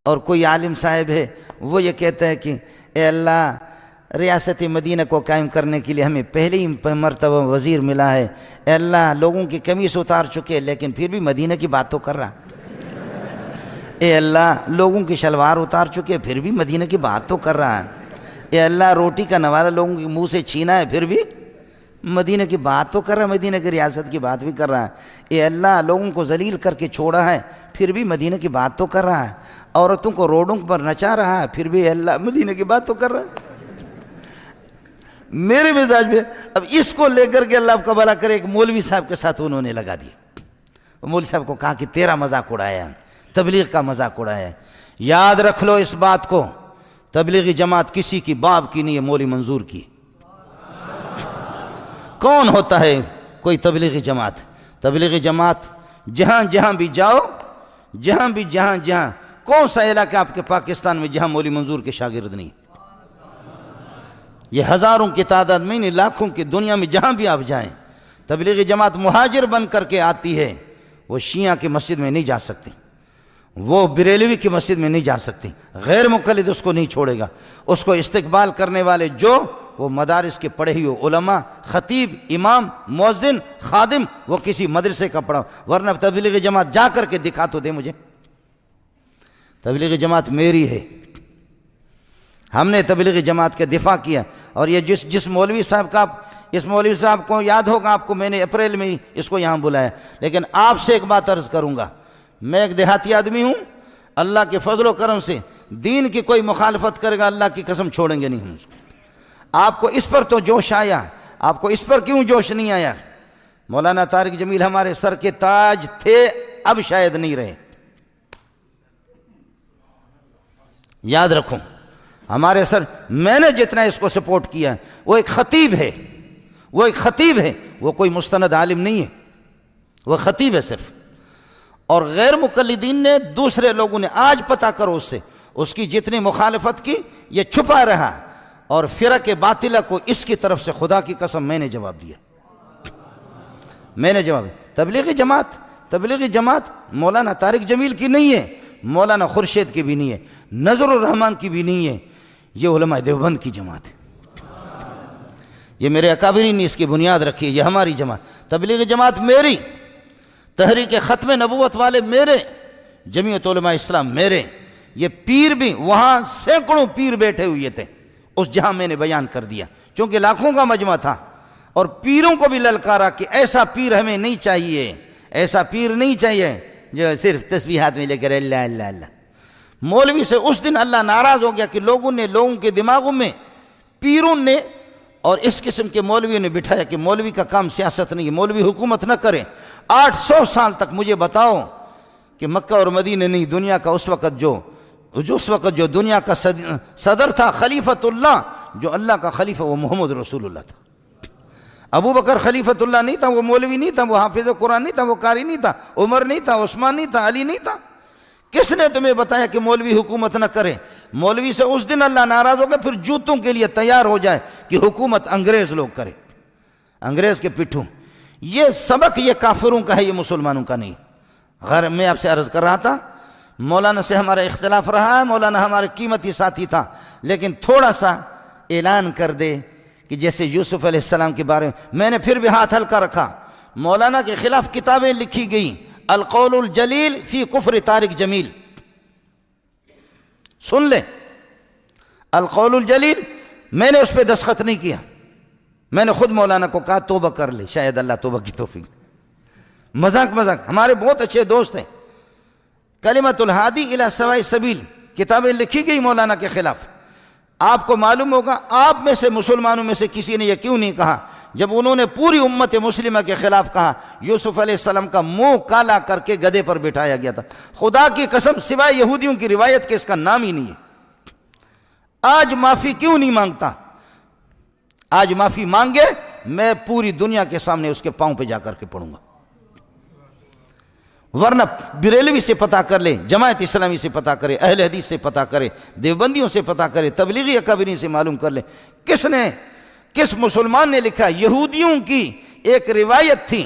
اور کوئی عالم صاحب ہے وہ یہ کہتا ہے کہ اے اللہ ریاست مدینہ کو قائم کرنے کے لیے ہمیں پہلی مرتبہ وزیر ملا ہے، اے اللہ لوگوں کی قمیص اتار چکے لیکن پھر بھی مدینہ کی بات تو کر رہا، اے اللہ لوگوں کی شلوار اتار چکے پھر بھی مدینہ کی بات تو کر رہا ہے، اے اللہ روٹی کا نوالہ لوگوں کے منہ سے چھینا ہے پھر بھی مدینہ کی بات تو کر رہا ہے، مدینہ کی ریاست کی بات بھی کر رہا ہے، اے اللہ لوگوں کو ذلیل کر کے چھوڑا ہے پھر بھی مدینہ کی بات تو کر رہا ہے، عورتوں کو روڈوں پر نچا رہا ہے پھر بھی اے اللہ مدینہ کی بات تو کر رہا ہے۔ میرے مزاج میں اب اس کو لے کر کے اللہ آپ کا بھلا کرے ایک مولوی صاحب کے ساتھ انہوں نے لگا دیا، مولوی صاحب کو کہا کہ تیرا مذاق اڑایا ہے، تبلیغ کا مذاق اڑایا ہے، یاد رکھ لو اس بات کو، تبلیغی جماعت کسی کی باپ کی نہیں ہے، مولوی منظور کی۔ کون ہوتا ہے کوئی تبلیغی جماعت؟ تبلیغی جماعت جہاں جہاں بھی جاؤ، جہاں کون سا علاقہ آپ کے پاکستان میں جہاں مولوی منظور کے شاگرد نہیں؟ یہ ہزاروں کی تعداد میں نہیں، لاکھوں کی دنیا میں جہاں بھی آپ جائیں، تبلیغی جماعت مہاجر بن کر کے آتی ہے، وہ شیعہ کی مسجد میں نہیں جا سکتی، وہ بریلوی کی مسجد میں نہیں جا سکتی، غیر مقلد اس کو نہیں چھوڑے گا، اس کو استقبال کرنے والے جو وہ مدارس کے پڑھے ہوئے علماء، خطیب، امام، مؤذن، خادم، وہ کسی مدرسے کا پڑھا، ورنہ تبلیغی جماعت جا کر کے دکھا تو دے مجھے، تبلیغی جماعت میری ہے، ہم نے تبلیغی جماعت کا دفاع کیا، اور یہ جس مولوی صاحب کا اس مولوی صاحب کو یاد ہوگا آپ کو، میں نے اپریل میں اس کو یہاں بلایا، لیکن آپ سے ایک بات عرض کروں گا، میں ایک دیہاتی آدمی ہوں، اللہ کے فضل و کرم سے دین کی کوئی مخالفت کرے گا اللہ کی قسم چھوڑیں گے نہیں ہم اس کو۔ آپ کو اس پر تو جوش آیا، آپ کو اس پر کیوں جوش نہیں آیا؟ مولانا طارق جمیل ہمارے سر کے تاج تھے، اب شاید نہیں رہے، یاد رکھو ہمارے سر، میں نے جتنا اس کو سپورٹ کیا ہے، وہ ایک خطیب ہے، وہ کوئی مستند عالم نہیں ہے، وہ خطیب ہے صرف، اور غیر مقلدین نے، دوسرے لوگوں نے، آج پتہ کرو اس سے، اس کی جتنی مخالفت کی یہ چھپا رہا، اور فرق باطلہ کو اس کی طرف سے خدا کی قسم میں نے جواب دیا، تبلیغی جماعت مولانا طارق جمیل کی نہیں ہے، مولانا خورشید کی بھی نہیں ہے، نظر الرحمان کی بھی نہیں ہے، یہ علماء دیوبند کی جماعت ہے، یہ میرے اکابرین نے اس کی بنیاد رکھی ہے، یہ ہماری جماعت، تبلیغی جماعت میری، تحریک ختم نبوت والے میرے، جمعیت علماء اسلام میرے، یہ پیر بھی، وہاں سینکڑوں پیر بیٹھے ہوئے تھے اس جہاں میں نے بیان کر دیا، چونکہ لاکھوں کا مجمع تھا، اور پیروں کو بھی للکارا کہ ایسا پیر ہمیں نہیں چاہیے، ایسا پیر نہیں چاہیے جو صرف تسبیحات میں لے کر اللہ اللہ اللہ۔ مولوی سے اس دن اللہ ناراض ہو گیا کہ لوگوں کے دماغوں میں پیروں نے اور اس قسم کے مولویوں نے بٹھایا کہ مولوی کا کام سیاست نہیں ہے، مولوی حکومت نہ کرے۔ 800 سال تک مجھے بتاؤ کہ مکہ اور مدینہ نہیں، دنیا کا اس وقت جو دنیا کا صدر تھا، خلیفۃ اللہ، جو اللہ کا خلیفہ، وہ محمد رسول اللہ تھا۔ ابو بکر خلیفۃ اللہ نہیں تھا، وہ مولوی نہیں تھا، وہ حافظ قرآن نہیں تھا، وہ قاری نہیں تھا، عمر نہیں تھا، عثمان نہیں تھا، علی نہیں تھا۔ کس نے تمہیں بتایا کہ مولوی حکومت نہ کرے؟ مولوی سے اس دن اللہ ناراض ہو گیا، پھر جوتوں کے لیے تیار ہو جائے کہ حکومت انگریز لوگ کرے، انگریز کے پٹھوں۔ یہ سبق یہ کافروں کا ہے، یہ مسلمانوں کا نہیں۔ غیر میں آپ سے عرض کر رہا تھا، مولانا سے ہمارا اختلاف رہا ہے، مولانا ہمارے قیمتی ساتھی تھا، لیکن تھوڑا سا اعلان کر دے کہ جیسے یوسف علیہ السلام کے بارے میں نے پھر بھی ہاتھ ہلکا رکھا، مولانا کے خلاف کتابیں لکھی گئیں، القول الجلیل فی کفر طارق جمیل، سن لے، القول الجلیل، میں نے اس پہ دستخط نہیں کیا، میں نے خود مولانا کو کہا توبہ کر لے، شاید اللہ توبہ کی توفیق۔ مذاق ہمارے بہت اچھے دوست ہیں، کلمۃ الہادی الی سواء السبیل کتابیں لکھی گئی مولانا کے خلاف۔ آپ کو معلوم ہوگا، آپ میں سے مسلمانوں میں سے کسی نے یہ کیوں نہیں کہا جب انہوں نے پوری امت مسلمہ کے خلاف کہا؟ یوسف علیہ السلام کا منہ کالا کر کے گدھے پر بٹھایا گیا تھا، خدا کی قسم سوائے یہودیوں کی روایت کے اس کا نام ہی نہیں ہے۔ آج معافی کیوں نہیں مانگتا؟ آج معافی مانگے، میں پوری دنیا کے سامنے اس کے پاؤں پہ جا کر کے پڑوں گا، ورنہ بریلوی سے پتہ کر لے، جماعت اسلامی سے پتہ کرے، اہل حدیث سے پتہ کرے، دیوبندیوں سے پتہ کرے، تبلیغی اکابرین سے معلوم کر لے، کس مسلمان نے لکھا؟ یہودیوں کی ایک روایت تھی،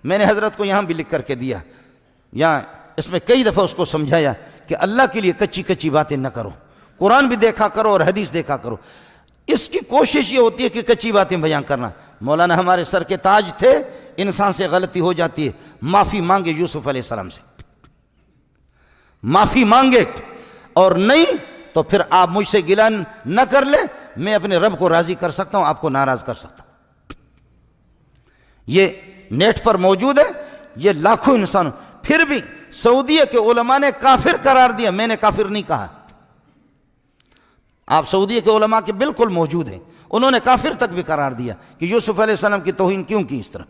میں نے حضرت کو یہاں بھی لکھ کر کے دیا، یہاں اس میں کئی دفعہ اس کو سمجھایا کہ اللہ کے لیے کچی کچی باتیں نہ کرو، قرآن بھی دیکھا کرو اور حدیث دیکھا کرو۔ اس کی کوشش یہ ہوتی ہے کہ کچی باتیں بیان کرنا۔ مولانا ہمارے سر کے تاج تھے، انسان سے غلطی ہو جاتی ہے، معافی مانگے یوسف علیہ السلام سے، معافی مانگے، اور نہیں تو پھر آپ مجھ سے گلہ نہ کر لیں، میں اپنے رب کو راضی کر سکتا ہوں، آپ کو ناراض کر سکتا ہوں۔ یہ نیٹ پر موجود ہے، یہ لاکھوں انسانوں، پھر بھی سعودیہ کے علماء نے کافر قرار دیا، میں نے کافر نہیں کہا۔ آپ سعودیہ کے علماء کے بالکل موجود ہیں، انہوں نے کافر تک بھی قرار دیا کہ یوسف علیہ السلام کی توہین کیوں کی اس طرح۔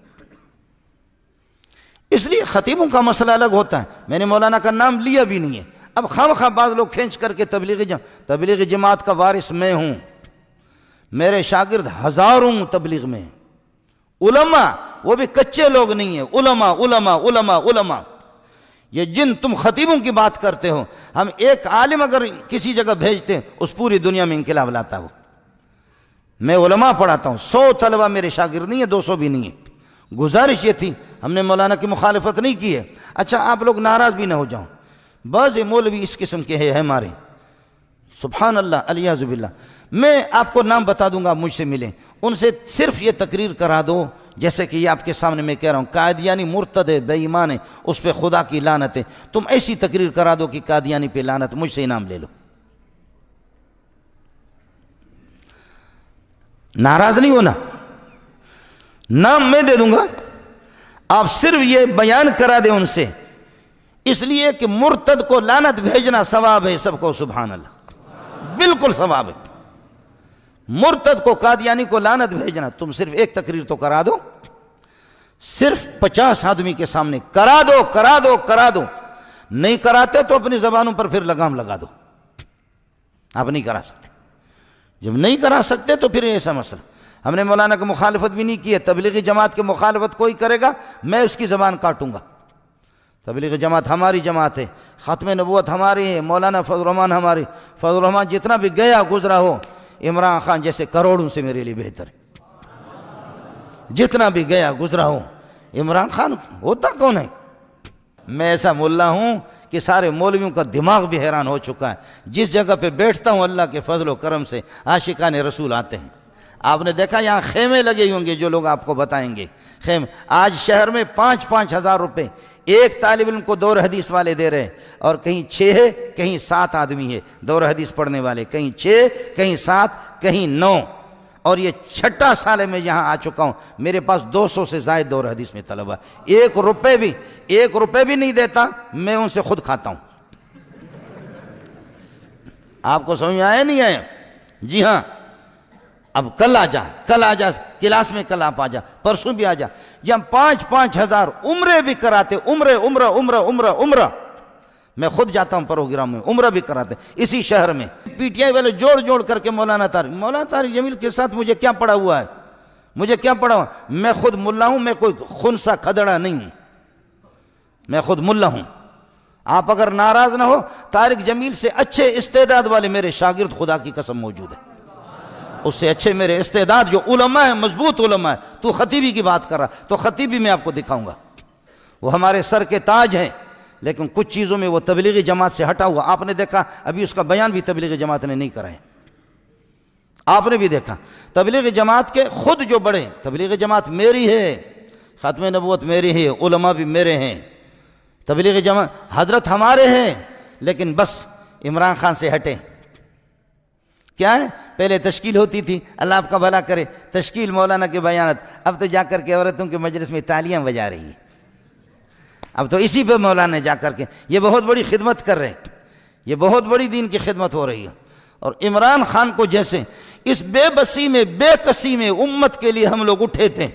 اس لیے خطیبوں کا مسئلہ الگ ہوتا ہے، میں نے مولانا کا نام لیا بھی نہیں ہے۔ اب خواہ بعض لوگ کھینچ کر کے تبلیغی جماعت کا وارث میں ہوں، میرے شاگرد ہزاروں تبلیغ میں ہیں، علماء وہ بھی کچے لوگ نہیں ہیں، علماء علماء علماء علماء۔ یہ جن تم خطیبوں کی بات کرتے ہو، ہم ایک عالم اگر کسی جگہ بھیجتے ہیں اس پوری دنیا میں انقلاب لاتا ہو۔ میں علماء پڑھاتا ہوں، 100 طلبہ میرے شاگرد نہیں ہیں، 200 بھی نہیں ہیں۔ گزارش یہ تھی، ہم نے مولانا کی مخالفت نہیں کی ہے۔ اچھا آپ لوگ ناراض بھی نہ ہو جاؤں، بعض مولوی اس قسم کے ہیں ہمارے، سبحان اللہ الیاذ باللہ، میں آپ کو نام بتا دوں گا، مجھ سے ملیں، ان سے صرف یہ تقریر کرا دو جیسے کہ یہ آپ کے سامنے میں کہہ رہا ہوں، قادیانی مرتد ہے، بے ایمان ہے، اس پہ خدا کی لعنت ہے، تم ایسی تقریر کرا دو کہ قادیانی پہ لعنت، مجھ سے انعام لے لو۔ ناراض نہیں ہونا، نام میں دے دوں گا، آپ صرف یہ بیان کرا دیں ان سے، اس لیے کہ مرتد کو لعنت بھیجنا ثواب ہے سب کو، سبحان اللہ، بالکل ثواب ہے۔ مرتد کو قادیانی کو لعنت بھیجنا، تم صرف ایک تقریر تو کرا دو، صرف 50 آدمی کے سامنے کرا دو کرا دو کرا دو، نہیں کراتے تو اپنی زبانوں پر پھر لگام لگا دو، آپ نہیں کرا سکتے، جب نہیں کرا سکتے تو پھر ایسا مسئلہ۔ ہم نے مولانا کی مخالفت بھی نہیں کی ہے، تبلیغی جماعت کی مخالفت کوئی کرے گا میں اس کی زبان کاٹوں گا۔ تبلیغی جماعت ہماری جماعت ہے، ختم نبوت ہماری ہے، مولانا فضل الرحمان ہماری، فضل الرحمان جتنا بھی گیا گزرا ہو، عمران خان جیسے کروڑوں سے میرے لیے بہتر ہے، جتنا بھی گیا گزرا ہو۔ عمران خان ہوتا کون ہے؟ میں ایسا ملا ہوں کہ سارے مولویوں کا دماغ بھی حیران ہو چکا ہے، جس جگہ پہ بیٹھتا ہوں اللہ کے فضل و کرم سے عاشقان رسول آتے ہیں۔ آپ نے دیکھا یہاں خیمے لگے ہوں گے، جو لوگ آپ کو بتائیں گے خیمے، آج شہر میں 5-5 ہزار روپے ایک طالب علم کو دور حدیث والے دے رہے ہیں، اور کہیں 6 ہے کہیں 7 آدمی ہے دور حدیث پڑھنے والے، کہیں 6 کہیں 7 کہیں 9، اور یہ 6واں سال میں یہاں آ چکا ہوں، میرے پاس 200 سے زائد دور حدیث میں طلبہ، 1 روپے بھی نہیں دیتا، میں ان سے خود کھاتا ہوں۔ آپ کو سمجھ میں آیا نہیں آیا؟ جی ہاں، اب کل آ جا کلاس میں، کل آپ آ جا، پرسوں بھی آ جا، جی ہم 5-5 ہزار عمرے بھی کراتے، عمرہ میں خود جاتا ہوں پروگرام میں، عمرہ بھی کراتے اسی شہر میں۔ پی ٹی آئی والے جوڑ کر کے مولانا طارق جمیل کے ساتھ مجھے کیا پڑا ہوا ہے؟ میں خود ملا ہوں، میں کوئی خنسا کھدڑا نہیں ہوں، میں خود ملا ہوں۔ آپ اگر ناراض نہ ہو، طارق جمیل سے اچھے استعداد والے میرے شاگرد خدا کی قسم موجود ہے، اس سے اچھے میرے استعداد جو علماء ہیں، مضبوط علماء ہیں۔ تو خطیبی کی بات کر رہا، تو خطیبی میں آپ کو دکھاؤں گا، وہ ہمارے سر کے تاج ہیں، لیکن کچھ چیزوں میں وہ تبلیغی جماعت سے ہٹا ہوا۔ آپ نے دیکھا ابھی اس کا بیان بھی تبلیغی جماعت نے نہیں کرا ہے، آپ نے بھی دیکھا تبلیغی جماعت کے خود جو بڑے، تبلیغی جماعت میری ہے، ختم نبوت میری ہے، علماء بھی میرے ہیں، تبلیغی جماعت حضرت ہمارے ہیں، لیکن بس عمران خان سے ہٹے۔ کیا ہے؟ پہلے تشکیل ہوتی تھی، اللہ آپ کا بھلا کرے، تشکیل مولانا کے بیانات، اب تو جا کر کے عورتوں کے مجلس میں تالیاں بجا رہی ہیں، اب تو اسی پہ مولانا جا کر کے، یہ بہت بڑی خدمت کر رہے ہیں، یہ بہت بڑی دین کی خدمت ہو رہی ہے۔ اور عمران خان کو جیسے اس بے بسی میں، بے کسی میں امت کے لیے ہم لوگ اٹھے تھے،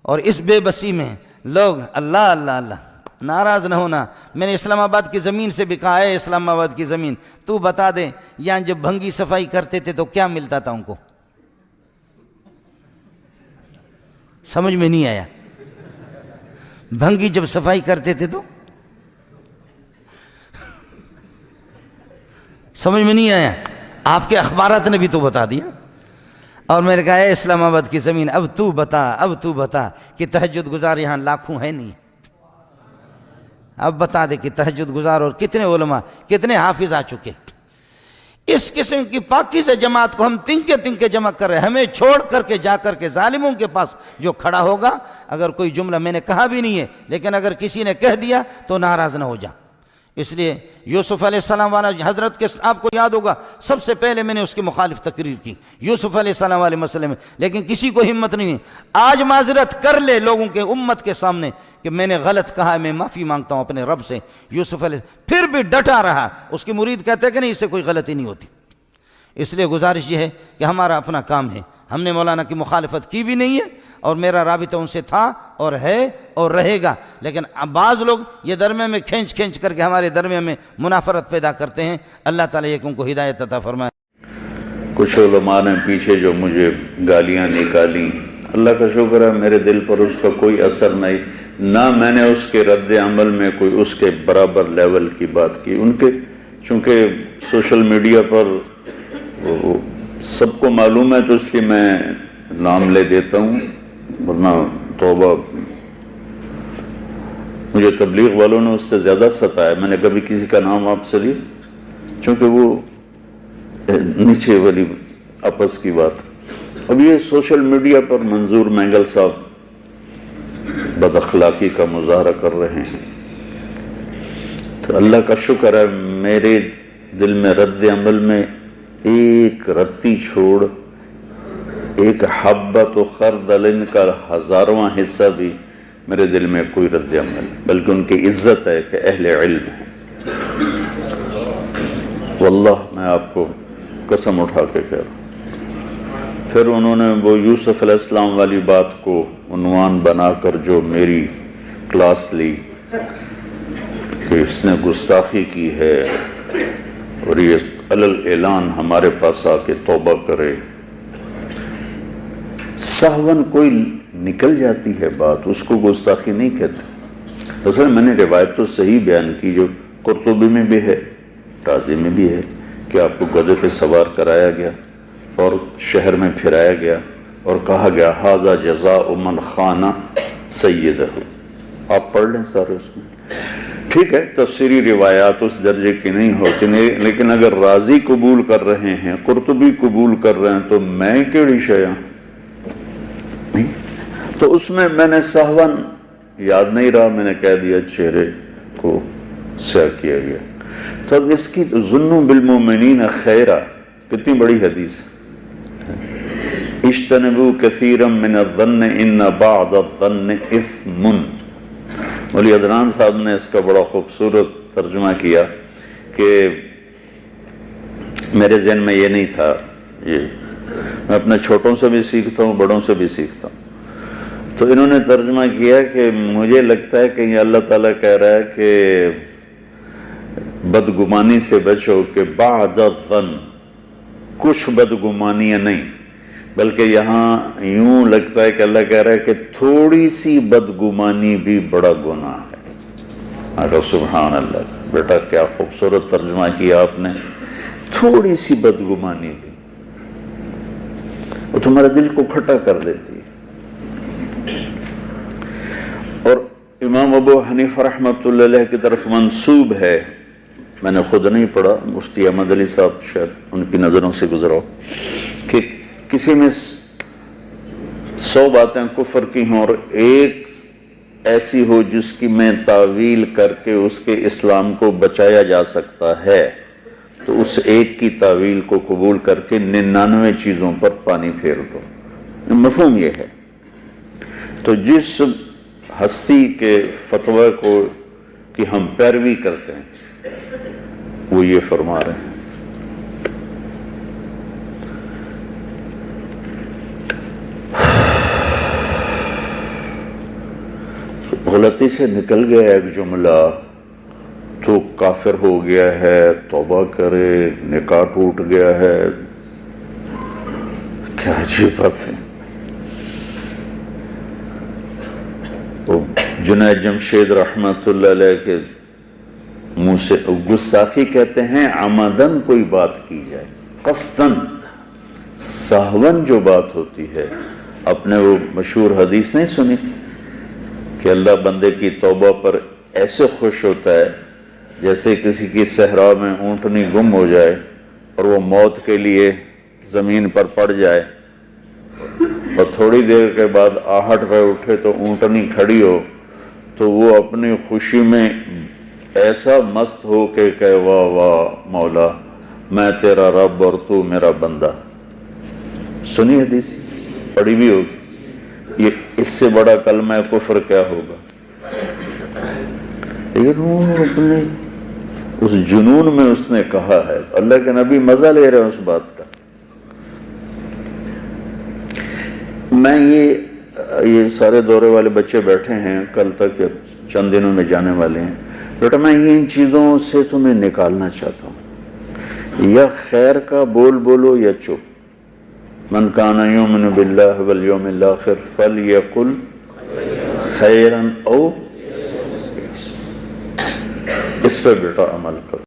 اور اس بے بسی میں لوگ اللہ اللہ اللہ، ناراض نہ ہونا۔ میں نے اسلام آباد کی زمین سے بھی کہا ہے، اسلام آباد کی زمین تو بتا دے، یہاں جب بھنگی صفائی کرتے تھے تو کیا ملتا تھا ان کو؟ سمجھ میں نہیں آیا؟ بھنگی جب صفائی کرتے تھے تو سمجھ میں نہیں آیا؟ آپ کے اخبارات نے بھی تو بتا دیا۔ اور میں نے کہا ہے اسلام آباد کی زمین، اب تو بتا کہ تہجد گزار یہاں لاکھوں ہے نہیں، اب بتا دے کہ تہجد گزار اور کتنے علماء کتنے حافظ آ چکے. اس قسم کی پاکیزہ جماعت کو ہم تنکے تنکے جمع کر رہے ہیں. ہمیں چھوڑ کر کے جا کر کے ظالموں کے پاس جو کھڑا ہوگا, اگر کوئی جملہ میں نے کہا بھی نہیں ہے لیکن اگر کسی نے کہہ دیا تو ناراض نہ ہو جا. اس لیے یوسف علیہ السلام والا حضرت کے آپ کو یاد ہوگا سب سے پہلے میں نے اس کے مخالف تقریر کی یوسف علیہ السلام والے مسئلے میں, لیکن کسی کو ہمت نہیں ہے. آج معذرت کر لے لوگوں کے امت کے سامنے کہ میں نے غلط کہا ہے, میں معافی مانگتا ہوں اپنے رب سے. یوسف علیہ پھر بھی ڈٹا رہا. اس کی مرید کہتے ہیں کہ نہیں اس سے کوئی غلطی نہیں ہوتی. اس لیے گزارش یہ ہے کہ ہمارا اپنا کام ہے, ہم نے مولانا کی مخالفت کی بھی نہیں ہے اور میرا رابطہ ان سے تھا اور ہے اور رہے گا. لیکن بعض لوگ یہ درمیان میں کھینچ کر کے ہمارے درمیان میں منافرت پیدا کرتے ہیں. اللہ تعالیٰ ایک ان کو ہدایت عطا فرمائے. کچھ علماء نے پیچھے جو مجھے گالیاں نکالی, اللہ کا شکر ہے میرے دل پر اس کا کوئی اثر نہیں, نہ میں نے اس کے رد عمل میں کوئی اس کے برابر لیول کی بات کی. ان کے چونکہ سوشل میڈیا پر سب کو معلوم ہے تو اس لیے میں نام لے دیتا ہوں, ورنہ توبہ مجھے تبلیغ والوں نے اس سے زیادہ ستایا. میں نے کبھی کسی کا نام آپ سے لیا چونکہ وہ نیچے والی آپس کی بات. اب یہ سوشل میڈیا پر منظور مینگل صاحب بد اخلاقی کا مظاہرہ کر رہے ہیں, تو اللہ کا شکر ہے میرے دل میں رد عمل میں ایک رتی چھوڑ, ایک حبت و خردل کا 1000واں حصہ بھی میرے دل میں کوئی رد عمل, بلکہ ان کی عزت ہے کہ اہل علم ہے. واللہ میں آپ کو قسم اٹھا کے کہہ رہا ہوں. پھر انہوں نے وہ یوسف علیہ السلام والی بات کو عنوان بنا کر جو میری کلاس لی کہ اس نے گستاخی کی ہے اور یہ علل اعلان ہمارے پاس آ کے توبہ کرے. سہون کوئی نکل جاتی ہے بات, اس کو گستاخی نہیں کہتے. اصل میں نے روایت تو صحیح بیان کی جو قرطبی میں بھی ہے, رازی میں بھی ہے, کہ آپ کو گدھے پہ سوار کرایا گیا اور شہر میں پھرایا گیا اور کہا گیا ھذا جزاء من خان سیدہ. آپ پڑھ لیں سارے اس میں. ٹھیک ہے, تفسیری روایات اس درجے کی نہیں ہوتی, لیکن اگر رازی قبول کر رہے ہیں, قرطبی قبول کر رہے ہیں, تو میں کیڑی شے ہوں. تو اس میں نے سہون یاد نہیں رہا, میں نے کہہ دیا چہرے کو سیاہ کیا گیا. تو اب اس کی ظنوا بالمؤمنین خیرا کتنی بڑی حدیث ہے. اجتنبوا کثیرا من الظن ان بعض الظن اثم. مولی عدنان صاحب نے اس کا بڑا خوبصورت ترجمہ کیا کہ میرے ذہن میں یہ نہیں تھا. یہ میں اپنے چھوٹوں سے بھی سیکھتا ہوں, بڑوں سے بھی سیکھتا ہوں. تو انہوں نے ترجمہ کیا کہ مجھے لگتا ہے کہ یہ اللہ تعالیٰ کہہ رہا ہے کہ بدگمانی سے بچو, کہ بعد الظن کچھ بدگمانیاں نہیں, بلکہ یہاں یوں لگتا ہے کہ اللہ کہہ رہا ہے کہ تھوڑی سی بدگمانی بھی بڑا گناہ ہے. اگر سبحان اللہ, بیٹا کیا خوبصورت ترجمہ کیا آپ نے. تھوڑی سی بدگمانی بھی وہ تمہارے دل کو کھٹا کر دیتی ہے. اور امام ابو حنیفہ رحمۃ اللہ علیہ کی طرف منسوب ہے, میں نے خود نہیں پڑھا, مفتی احمد علی صاحب شاید ان کی نظروں سے گزرا, کہ کسی میں 100 باتیں کفر کی ہوں اور ایک ایسی ہو جس کی میں تعویل کر کے اس کے اسلام کو بچایا جا سکتا ہے, تو اس ایک کی تعویل کو قبول کر کے 99 چیزوں پر پانی پھیر دو. مفہوم یہ ہے. تو جس ہستی کے فتویٰ کو کہ ہم پیروی کرتے ہیں وہ یہ فرما رہے ہیں. غلطی سے نکل گیا ایک جملہ تو کافر ہو گیا ہے, توبہ کرے, نکاح ٹوٹ گیا ہے. کیا عجیب بات ہے. جنید جمشید رحمت اللہ علیہ کے منہ سے گستاخی کہتے ہیں عمدن کوئی بات کی جائے, قصدن. سہون جو بات ہوتی ہے, اپنے وہ مشہور حدیث نہیں سنی کہ اللہ بندے کی توبہ پر ایسے خوش ہوتا ہے جیسے کسی کی صحرا میں اونٹنی گم ہو جائے اور وہ موت کے لیے زمین پر پڑ جائے اور تھوڑی دیر کے بعد آہٹ پہ اٹھے تو اونٹنی کھڑی ہو، تو وہ اپنی خوشی میں ایسا مست ہو کہ واہ واہ مولا میں تیرا رب اور تو میرا بندہ۔ سنی حدیث، پڑھی بھی ہوگی، یہ اس سے بڑا کلمہ کفر کیا ہوگا؟ لیکن وہ اپنے اس جنون میں اس نے کہا ہے، اللہ کے نبی مزہ لے رہے ہیں اس بات کا۔ میں یہ سارے دورے والے بچے بیٹھے ہیں، کل تک یا چند دنوں میں جانے والے ہیں، بیٹا میں یہ ان چیزوں سے تمہیں نکالنا چاہتا ہوں، یا خیر کا بول بولو یا چپ۔ من کان یؤمن باللہ والیوم الآخر فلیقل خیرا او، اس پہ بیٹا عمل کرو۔